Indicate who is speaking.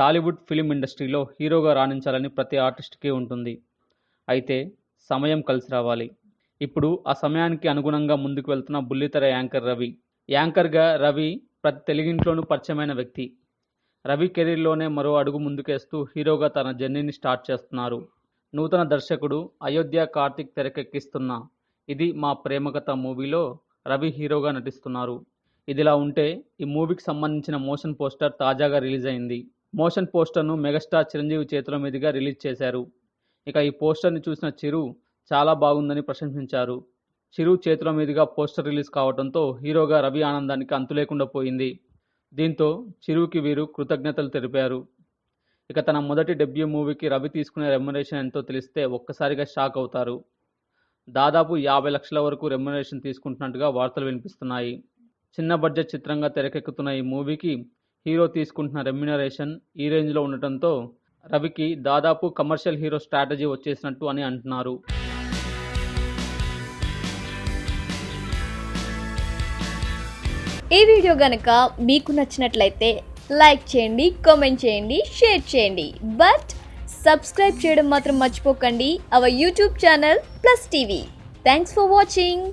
Speaker 1: Tollywood film ఇండస్ట్రీలో హీరోగా రాణించాలని ప్రతి ఆర్టిస్ట్‌కి ఉంటుంది. అయితే సమయం కలిసి రావాలి. ఇప్పుడు ఆ సమయానికి అనుగుణంగా ముందుకు వెళ్తున్న బుల్లితెర యాంకర్ రవి. యాంకర్‌గా రవి ప్రతి తెలుగింట్లోనూ పరిచయమైన వ్యక్తి. రవి కెరీర్‌లోనే మరో అడుగు ముందుకేస్తూ హీరోగా తన జర్నీని స్టార్ట్ చేస్తున్నారు. నూతన దర్శకుడు అయోధ్య కార్తిక్ తెరకెక్కిస్తున్న 'ఇది మా ప్రేమ కథ' మూవీలో రవి హీరోగా నటిస్తున్నారు. ఇదిలా ఉంటే ఈ మూవీకి సంబంధించిన మోషన్ పోస్టర్ తాజాగా రిలీజ్ అయింది. మోషన్ పోస్టర్ను మెగాస్టార్ చిరంజీవి చేతుల మీదుగా రిలీజ్ చేశారు. ఇక ఈ పోస్టర్ని చూసిన చిరు చాలా బాగుందని ప్రశంసించారు. చిరు చేతుల మీదుగా పోస్టర్ రిలీజ్ కావడంతో హీరోగా రవి ఆనందానికి అంతులేకుండా పోయింది. దీంతో చిరుకి వీరు కృతజ్ఞతలు తెలిపారు. ఇక తన మొదటి డెబ్యూ మూవీకి రవి తీసుకునే రెమ్యునరేషన్ ఎంతో తెలిస్తే ఒక్కసారిగా షాక్ అవుతారు. దాదాపు 50 లక్షల వరకు రెమ్యునరేషన్ తీసుకుంటున్నట్టుగా వార్తలు వినిపిస్తున్నాయి. చిన్న బడ్జెట్ చిత్రంగా తెరకెక్కుతున్న ఈ మూవీకి హీరో తీసుకుంటున్న రెమ్యునరేషన్ ఈ రేంజ్లో ఉండటంతో రవికి దాదాపు కమర్షియల్ హీరో స్ట్రాటజీ వచ్చేసినట్టు అని అంటున్నారు.
Speaker 2: ఈ వీడియో గనక మీకు నచ్చినట్లయితే లైక్ చేయండి, కామెంట్ చేయండి, షేర్ చేయండి. బట్ సబ్స్క్రైబ్ చేయడం మాత్రం మర్చిపోకండి. Our YouTube channel plus TV. Thanks for watching.